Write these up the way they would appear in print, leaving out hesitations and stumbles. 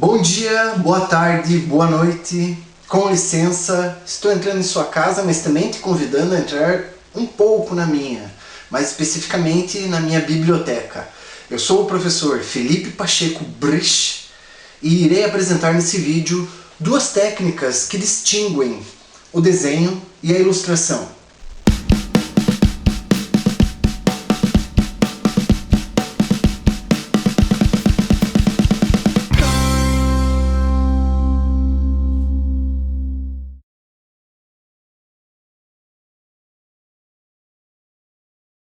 Bom dia, boa tarde, boa noite, com licença, estou entrando em sua casa, mas também te convidando a entrar um pouco na minha, mais especificamente na minha biblioteca. Eu sou o professor Felipe Pacheco Brich e irei apresentar nesse vídeo duas técnicas que distinguem o desenho e a ilustração.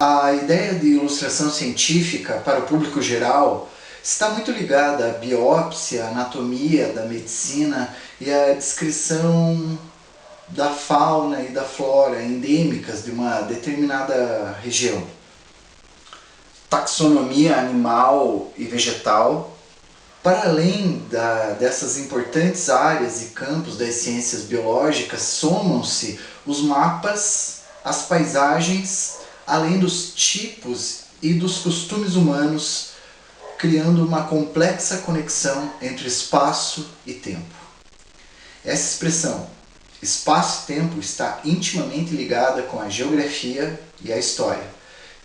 A ideia de ilustração científica para o público geral está muito ligada à biópsia, à anatomia da medicina e à descrição da fauna e da flora endêmicas de uma determinada região. Taxonomia animal e vegetal. Para além dessas importantes áreas e campos das ciências biológicas, somam-se os mapas, as paisagens, além dos tipos e dos costumes humanos, criando uma complexa conexão entre espaço e tempo. Essa expressão, espaço e tempo, está intimamente ligada com a geografia e a história.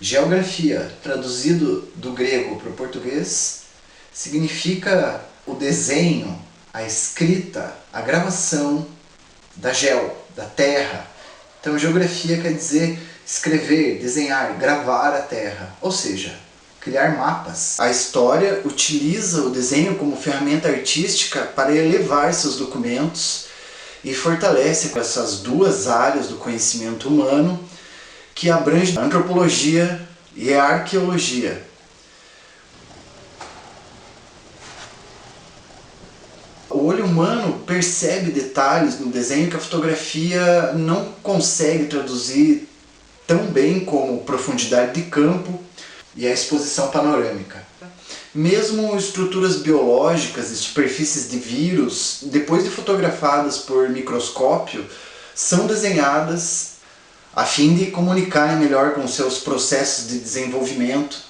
Geografia, traduzido do grego para o português, significa o desenho, a escrita, a gravação da terra. Então, geografia quer dizer escrever, desenhar, gravar a terra, ou seja, criar mapas. A história utiliza o desenho como ferramenta artística para elevar seus documentos e fortalece essas duas áreas do conhecimento humano que abrangem a antropologia e a arqueologia. O olho humano percebe detalhes no desenho que a fotografia não consegue traduzir tão bem como profundidade de campo e a exposição panorâmica. Mesmo estruturas biológicas e superfícies de vírus, depois de fotografadas por microscópio, são desenhadas a fim de comunicarem melhor com seus processos de desenvolvimento.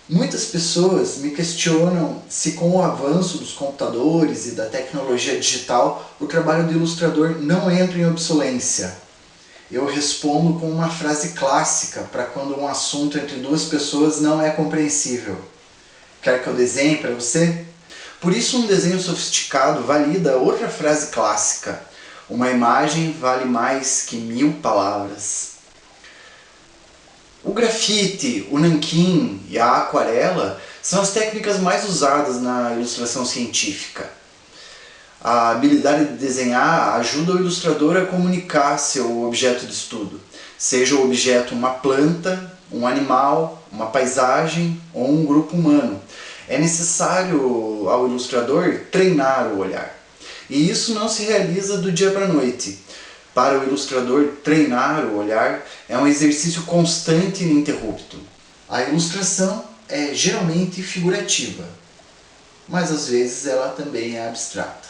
Muitas pessoas me questionam se com o avanço dos computadores e da tecnologia digital o trabalho do ilustrador não entra em obsolência. Eu respondo com uma frase clássica para quando um assunto entre duas pessoas não é compreensível. Quer que eu desenhe para você? Por isso um desenho sofisticado valida outra frase clássica. Uma imagem vale mais que 1000 palavras. O grafite, o nanquim e a aquarela são as técnicas mais usadas na ilustração científica. A habilidade de desenhar ajuda o ilustrador a comunicar seu objeto de estudo, seja o objeto uma planta, um animal, uma paisagem ou um grupo humano. É necessário ao ilustrador treinar o olhar. E isso não se realiza do dia para a noite. Para o ilustrador, treinar o olhar é um exercício constante e ininterrupto. A ilustração é geralmente figurativa, mas às vezes ela também é abstrata.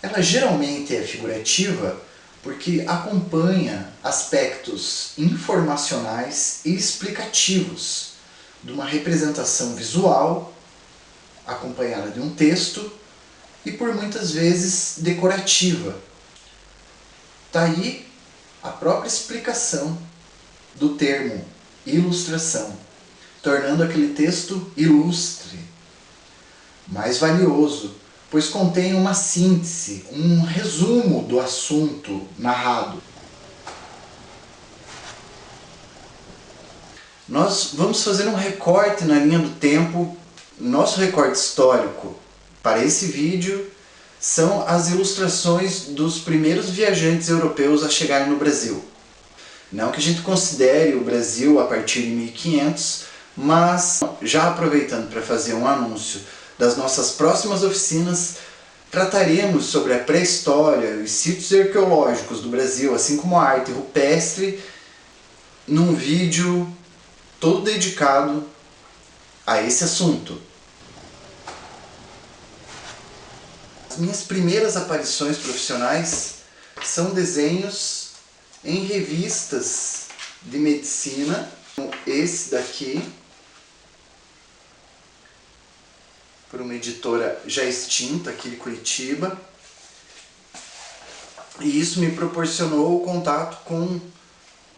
Ela geralmente é figurativa porque acompanha aspectos informacionais e explicativos de uma representação visual, acompanhada de um texto e por muitas vezes decorativa. Está aí a própria explicação do termo ilustração, tornando aquele texto ilustre, mais valioso, pois contém uma síntese, um resumo do assunto narrado. Nós vamos fazer um recorte na linha do tempo. Nosso recorte histórico para esse vídeo são as ilustrações dos primeiros viajantes europeus a chegarem no Brasil. Não que a gente considere o Brasil a partir de 1500, mas já aproveitando para fazer um anúncio das nossas próximas oficinas, trataremos sobre a pré-história e os sítios arqueológicos do Brasil, assim como a arte rupestre, num vídeo todo dedicado a esse assunto. As minhas primeiras aparições profissionais são desenhos em revistas de medicina, esse daqui, por uma editora já extinta aqui de Curitiba. E isso me proporcionou o contato com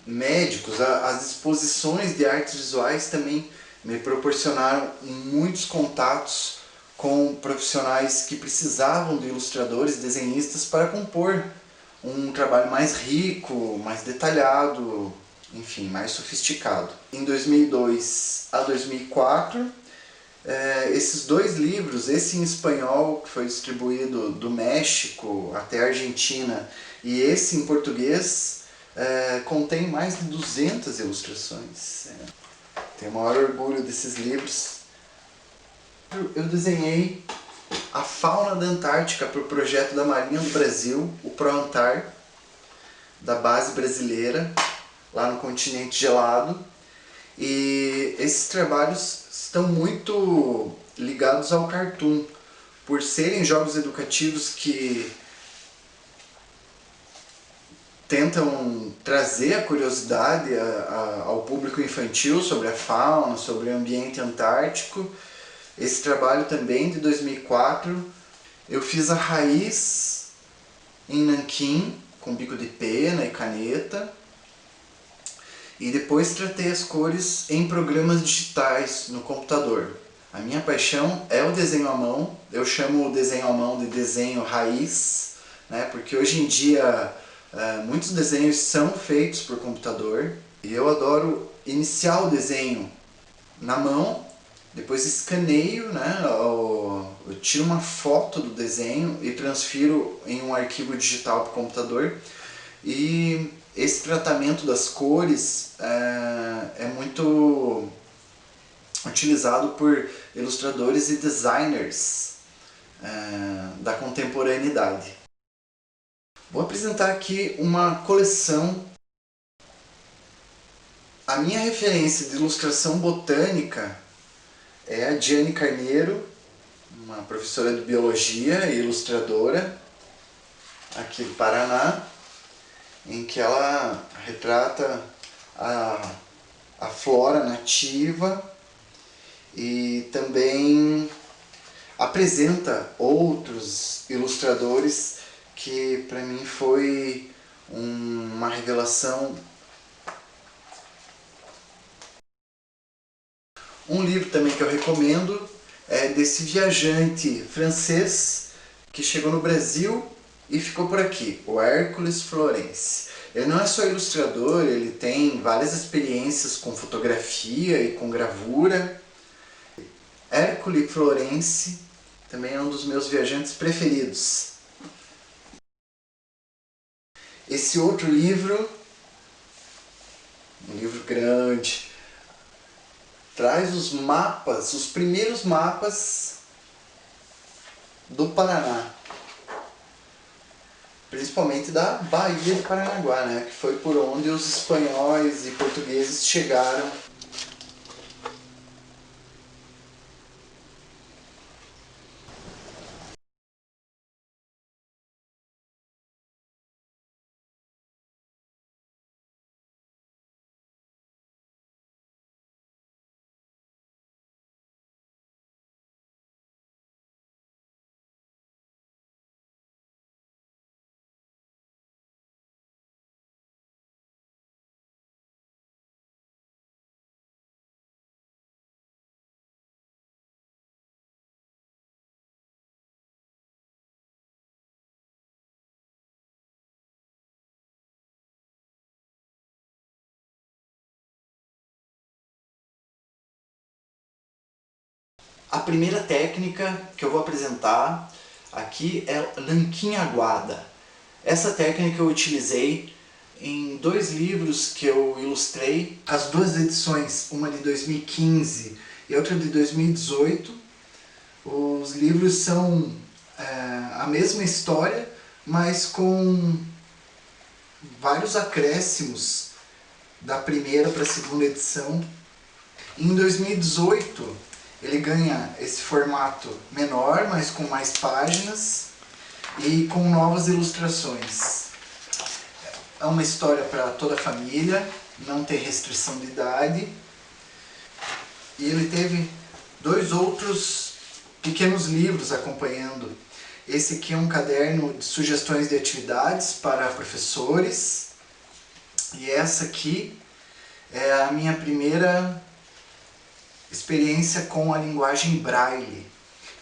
médicos. As exposições de artes visuais também me proporcionaram muitos contatos com profissionais que precisavam de ilustradores, desenhistas para compor um trabalho mais rico, mais detalhado, enfim, mais sofisticado. Em 2002 a 2004, esses dois livros, esse em espanhol que foi distribuído do México até a Argentina e esse em português, contém mais de 200 ilustrações. Tenho o maior orgulho desses livros. Eu desenhei a fauna da Antártica para o projeto da Marinha do Brasil, o ProAntar, da base brasileira, lá no continente gelado. E esses trabalhos estão muito ligados ao cartoon, por serem jogos educativos que tentam trazer a curiosidade ao público infantil sobre a fauna, sobre o ambiente antártico. Esse trabalho também de 2004, eu fiz a raiz em nanquim, com bico de pena e caneta, e depois tratei as cores em programas digitais no computador. A minha paixão é o desenho à mão, eu chamo o desenho à mão de desenho raiz, né, porque hoje em dia muitos desenhos são feitos por computador, e eu adoro iniciar o desenho na mão, depois escaneio, né, eu tiro uma foto do desenho e transfiro em um arquivo digital para o computador. E esse tratamento das cores é muito utilizado por ilustradores e designers da contemporaneidade. Vou apresentar aqui uma coleção. A minha referência de ilustração botânica é a Diane Carneiro, uma professora de biologia e ilustradora aqui do Paraná, em que ela retrata a flora nativa e também apresenta outros ilustradores que para mim foi uma revelação. Um livro também que eu recomendo é desse viajante francês que chegou no Brasil e ficou por aqui, o Hércules Florence. Ele não é só ilustrador, ele tem várias experiências com fotografia e com gravura. Hércules Florence também é um dos meus viajantes preferidos. Esse outro livro, um livro grande, traz os mapas, os primeiros mapas do Paraná. Principalmente da Baía de Paranaguá, né? Que foi por onde os espanhóis e portugueses chegaram. A primeira técnica que eu vou apresentar aqui é nanquim aguada. Essa técnica eu utilizei em dois livros que eu ilustrei, as duas edições, uma de 2015 e outra de 2018. Os livros são a mesma história, mas com vários acréscimos da primeira para a segunda edição. Em 2018 ele ganha esse formato menor, mas com mais páginas e com novas ilustrações. É uma história para toda a família, não tem restrição de idade E ele teve 2 outros pequenos livros acompanhando. Esse aqui é um caderno de sugestões de atividades para professores. E essa aqui é a minha primeira experiência com a linguagem Braille.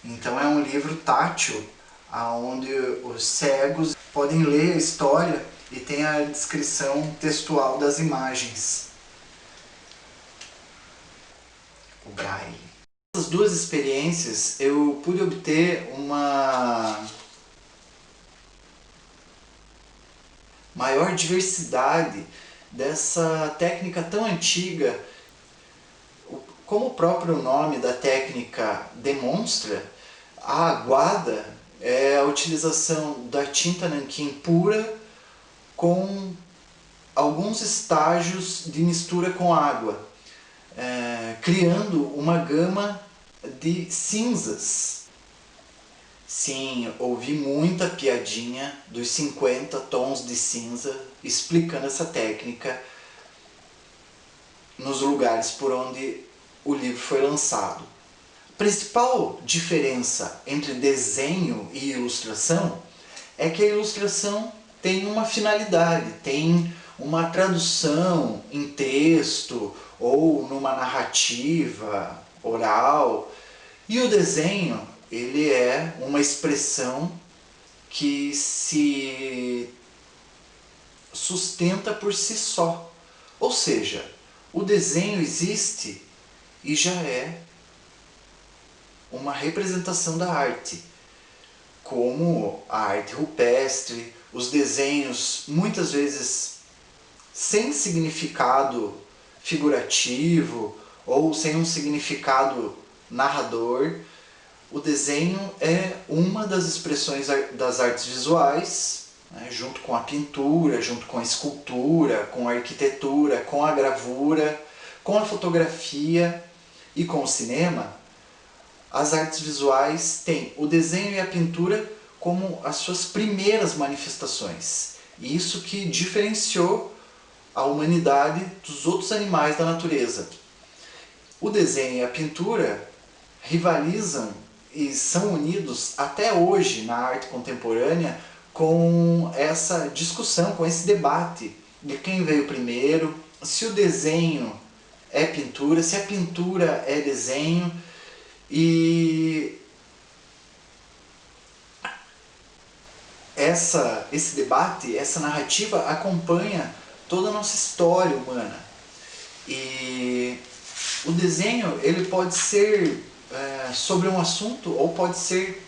Então é um livro tátil, onde os cegos podem ler a história e tem a descrição textual das imagens. O Braille. Essas 2 experiências eu pude obter uma maior diversidade dessa técnica tão antiga. Como o próprio nome da técnica demonstra, a aguada é a utilização da tinta nanquim pura com alguns estágios de mistura com água, criando uma gama de cinzas. Sim, ouvi muita piadinha dos 50 tons de cinza explicando essa técnica nos lugares por onde o livro foi lançado. A principal diferença entre desenho e ilustração é que a ilustração tem uma finalidade, tem uma tradução em texto ou numa narrativa oral. E o desenho, ele é uma expressão que se sustenta por si só. Ou seja, o desenho existe e já é uma representação da arte, como a arte rupestre, os desenhos muitas vezes sem significado figurativo ou sem um significado narrador. O desenho é uma das expressões das artes visuais, né, junto com a pintura, junto com a escultura, com a arquitetura, com a gravura, com a fotografia e com o cinema. As artes visuais têm o desenho e a pintura como as suas primeiras manifestações. E isso que diferenciou a humanidade dos outros animais da natureza. O desenho e a pintura rivalizam e são unidos até hoje na arte contemporânea com essa discussão, com esse debate de quem veio primeiro, se o desenho é pintura, se a pintura é desenho. E esse debate, essa narrativa acompanha toda a nossa história humana. E o desenho, ele pode ser sobre um assunto ou pode ser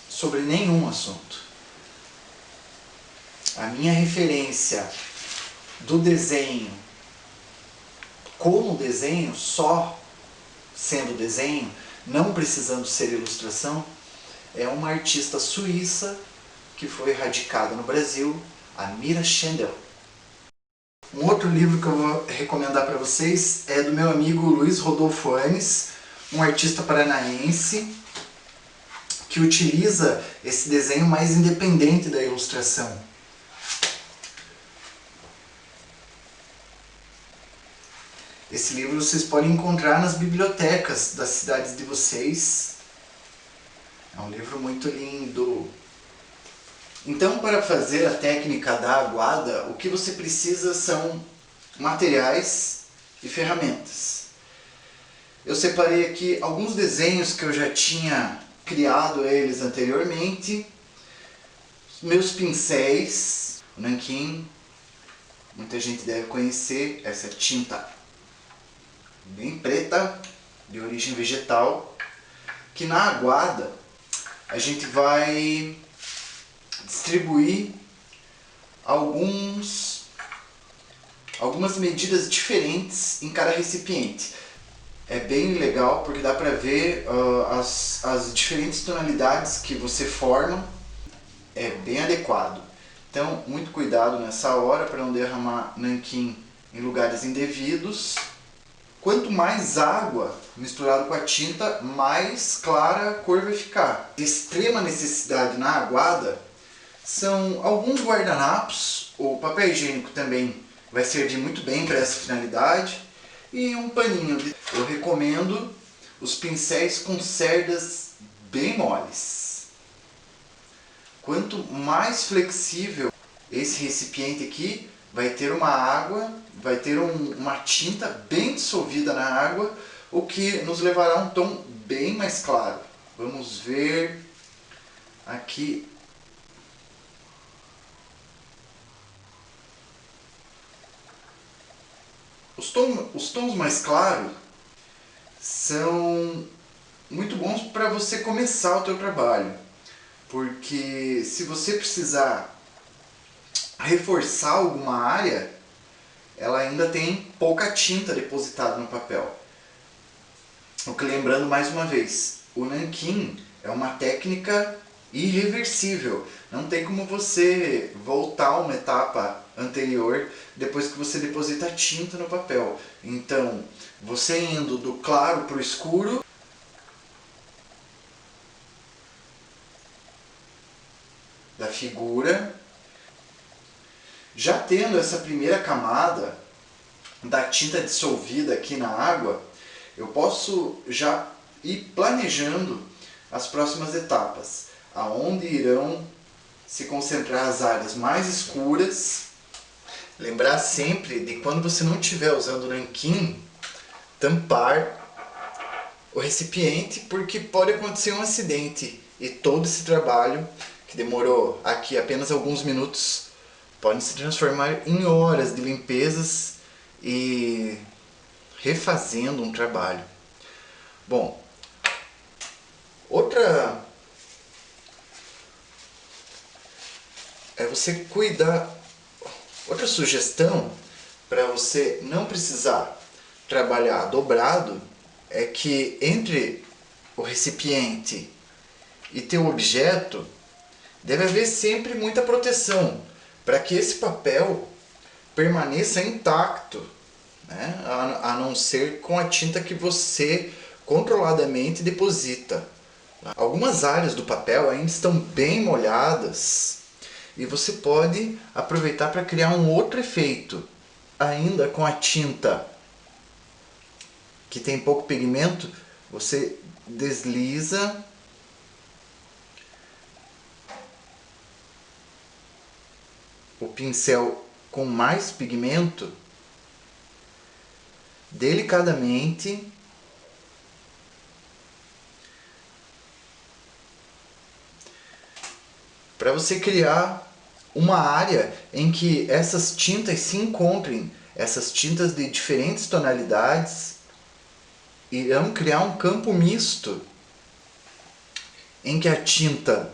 sobre nenhum assunto. A minha referência do desenho como desenho, só sendo desenho, não precisando ser ilustração, é uma artista suíça que foi radicada no Brasil, a Mira Schendel. Um outro livro que eu vou recomendar para vocês é do meu amigo Luiz Rodolfo Anes, um artista paranaense que utiliza esse desenho mais independente da ilustração. Esse livro vocês podem encontrar nas bibliotecas das cidades de vocês. É um livro muito lindo. Então, para fazer a técnica da aguada, o que você precisa são materiais e ferramentas. Eu separei aqui alguns desenhos que eu já tinha criado eles anteriormente. Meus pincéis, o nanquim, muita gente deve conhecer essa tinta bem preta, de origem vegetal, que na aguada a gente vai distribuir algumas medidas diferentes em cada recipiente. É bem legal porque dá para ver as diferentes tonalidades que você forma, é bem adequado. Então, muito cuidado nessa hora para não derramar nanquim em lugares indevidos. Quanto mais água misturada com a tinta, mais clara a cor vai ficar. De extrema necessidade na aguada são alguns guardanapos, o papel higiênico também vai servir muito bem para essa finalidade, e um paninho. Eu recomendo os pincéis com cerdas bem moles. Quanto mais flexível esse recipiente aqui, vai ter uma água, vai ter uma tinta bem dissolvida na água, o que nos levará a um tom bem mais claro. Vamos ver aqui. Os tons mais claros são muito bons para você começar o teu trabalho, porque se você precisar reforçar alguma área, ela ainda tem pouca tinta depositada no papel. O que, lembrando mais uma vez, o nanquim é uma técnica irreversível. Não tem como você voltar uma etapa anterior depois que você deposita a tinta no papel. Então, você indo do claro para o escuro, da figura, já tendo essa primeira camada da tinta dissolvida aqui na água, eu posso já ir planejando as próximas etapas, aonde irão se concentrar as áreas mais escuras. Lembrar sempre de, quando você não estiver usando o nanquim, tampar o recipiente, porque pode acontecer um acidente e todo esse trabalho, que demorou aqui apenas alguns minutos, pode se transformar em horas de limpezas e refazendo um trabalho. Bom, outra é você cuidar. Outra sugestão para você não precisar trabalhar dobrado é que entre o recipiente e teu objeto deve haver sempre muita proteção para que esse papel permaneça intacto, né? A não ser com a tinta que você controladamente deposita. Algumas áreas do papel ainda estão bem molhadas e você pode aproveitar para criar um outro efeito. Ainda com a tinta que tem pouco pigmento, você desliza o pincel com mais pigmento delicadamente para você criar uma área em que essas tintas se encontrem, essas tintas de diferentes tonalidades irão criar um campo misto em que a tinta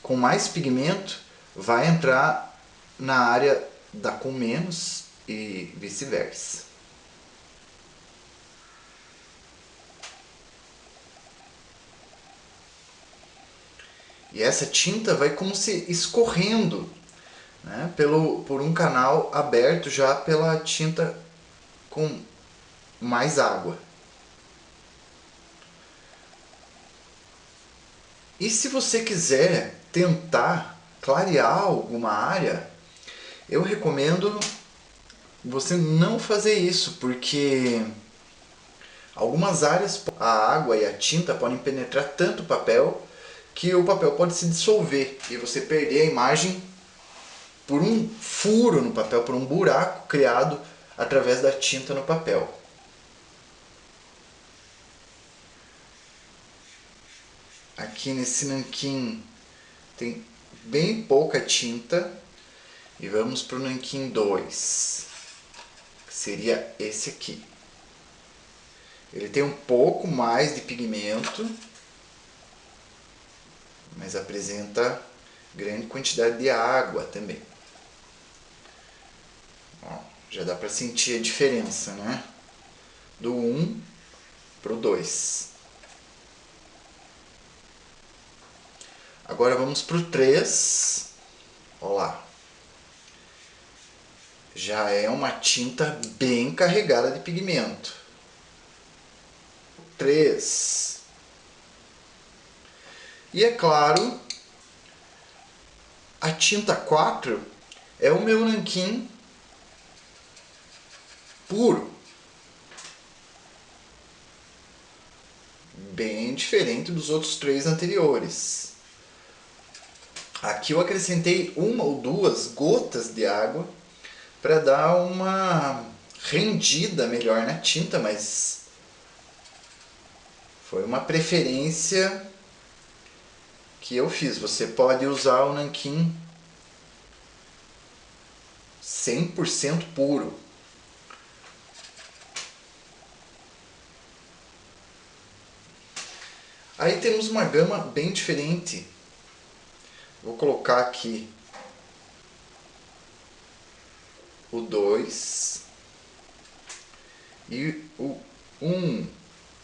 com mais pigmento vai entrar na área da com menos e vice-versa. E essa tinta vai como se escorrendo, né, por um canal aberto já pela tinta com mais água. E se você quiser tentar clarear alguma área, eu recomendo você não fazer isso, porque algumas áreas a água e a tinta podem penetrar tanto o papel que o papel pode se dissolver e você perder a imagem por um furo no papel, por um buraco criado através da tinta no papel. Aqui nesse nanquim tem bem pouca tinta e vamos para o nanquim 2, que seria esse aqui. Ele tem um pouco mais de pigmento, mas apresenta grande quantidade de água também. Ó, já dá para sentir a diferença, né? Do 1 para o 2. Agora vamos para o 3. Olha lá. Já é uma tinta bem carregada de pigmento. 3. E é claro, a tinta 4 é o meu nanquim puro. Bem diferente dos outros 3 anteriores. Aqui eu acrescentei 1 ou 2 gotas de água para dar uma rendida melhor na tinta, mas foi uma preferência que eu fiz. Você pode usar o nanquim 100% puro. Aí temos uma gama bem diferente. Vou colocar aqui o 2 e o 1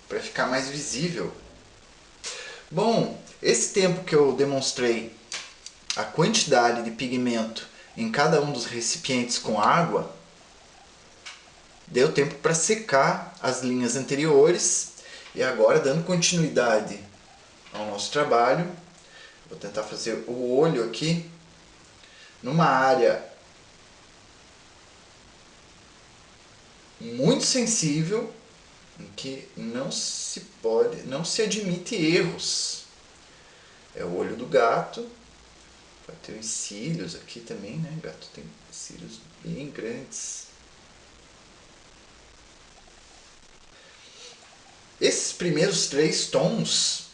para ficar mais visível. Bom, esse tempo que eu demonstrei a quantidade de pigmento em cada um dos recipientes com água, deu tempo para secar as linhas anteriores. E agora, dando continuidade ao nosso trabalho, vou tentar fazer o olho aqui numa área muito sensível, em que não se admite erros. É o olho do gato. Vai ter os cílios aqui também, né? O gato tem cílios bem grandes. Esses primeiros 3 tons,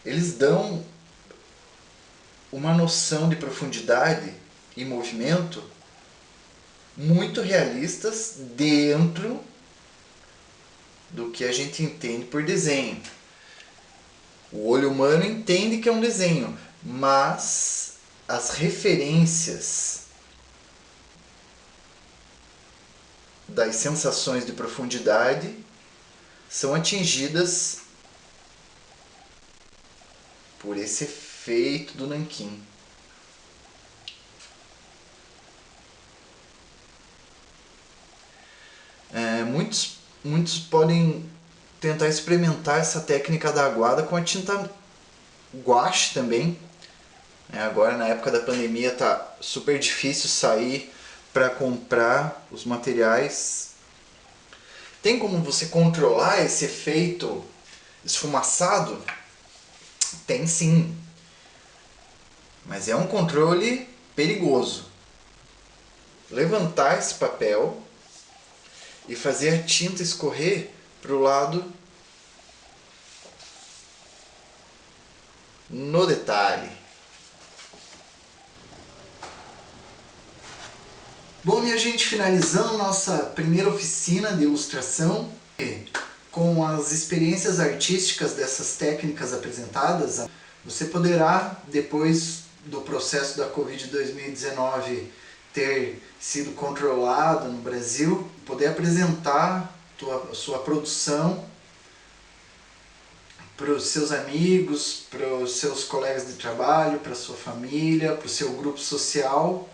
eles dão uma noção de profundidade e movimento muito realistas dentro do que a gente entende por desenho. O olho humano entende que é um desenho, mas as referências das sensações de profundidade são atingidas por esse efeito do nanquim. Muitos podem tentar experimentar essa técnica da aguada com a tinta guache também. Agora, na época da pandemia, tá super difícil sair para comprar os materiais. Tem como você controlar esse efeito esfumaçado? Tem sim, mas é um controle perigoso. Levantar esse papel e fazer a tinta escorrer para o lado no detalhe. Bom, minha gente, finalizando nossa primeira oficina de ilustração, com as experiências artísticas dessas técnicas apresentadas, você poderá, depois do processo da Covid-2019 ter sido controlado no Brasil, poder apresentar sua produção para os seus amigos, para os seus colegas de trabalho, para a sua família, para o seu grupo social,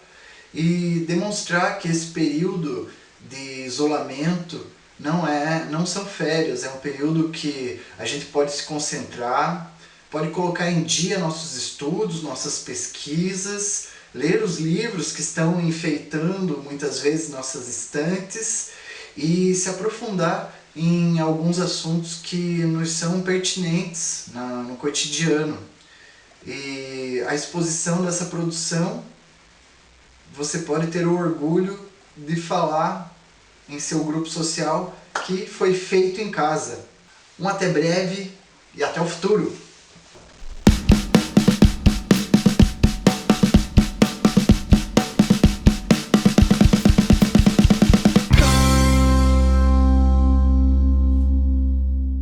e demonstrar que esse período de isolamento não são férias, é um período que a gente pode se concentrar, pode colocar em dia nossos estudos, nossas pesquisas, ler os livros que estão enfeitando muitas vezes nossas estantes e se aprofundar em alguns assuntos que nos são pertinentes no cotidiano. E a exposição dessa produção, você pode ter o orgulho de falar em seu grupo social que foi feito em casa. Até breve e até o futuro!